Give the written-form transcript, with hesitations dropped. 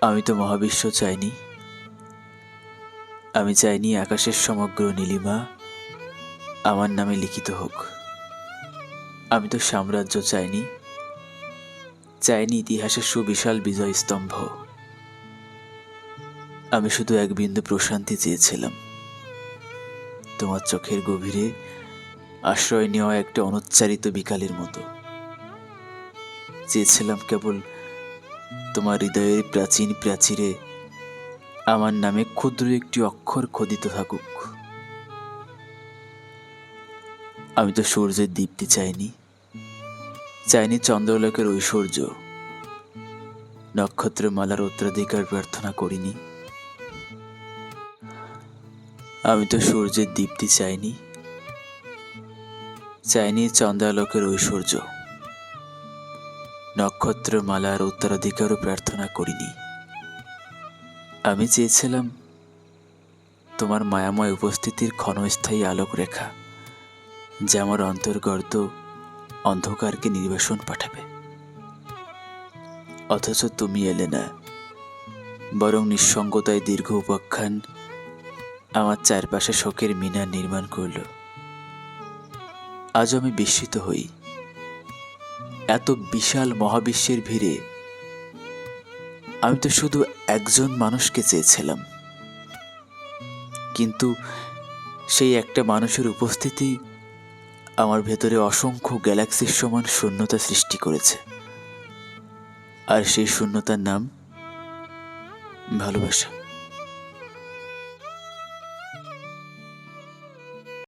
আমি তো মহাবিশ্ব চাইনি। আমি চাইনি আকাশের সমগ্র নীলিমা আমার নামে লিখিত হোক। আমি তো সাম্রাজ্য চাইনি, চাইনি ইতিহাসের সুবিশাল বিজয় স্তম্ভ। আমি শুধু এক বিন্দু প্রশান্তি চেয়েছিলাম, তোমার চোখের গভীরে আশ্রয় নেওয়া একটা অনুচ্চারিত বিকালের মতো। চেয়েছিলাম কেবল তোমার হৃদয়ের প্রাচীন প্রাচীরে আমার নামে ক্ষুদ্র একটি অক্ষর খোদিত থাকুক। আমি তো সূর্যের দীপ্তি চাইনি, চাইনি চন্দ্রলোকের ঐশ্বর্য, নক্ষত্রমালার উত্তরাধিকার প্রার্থনা করিনি। আমি তো সূর্যের দীপ্তি চাইনি, চাইনি চন্দ্রালোকের ঐশ্বর্য, নক্ষত্রমালার উত্তরাধিকারও প্রার্থনা করিনি। আমি চেয়েছিলাম তোমার মায়াময় উপস্থিতির ক্ষণস্থায়ী আলোক রেখা, যা আমার অন্তর্গর্ত অন্ধকারকে নির্বাসন পাঠাবে। অথচ তুমি এলে না, বরং নিঃসঙ্গতায় দীর্ঘ উপাখ্যান আমার চারপাশে শোকের মিনার নির্মাণ করল। আজ আমি বিস্মিত হই, এত বিশাল মহাবিশ্বের ভিড়ে আমি তো শুধু একজন মানুষকে চেয়েছিলাম, কিন্তু সেই একটা মানুষের উপস্থিতি আমার ভেতরে অসংখ্য গ্যালাক্সির সমান শূন্যতা সৃষ্টি করেছে। আর সেই শূন্যতার নাম ভালোবাসা।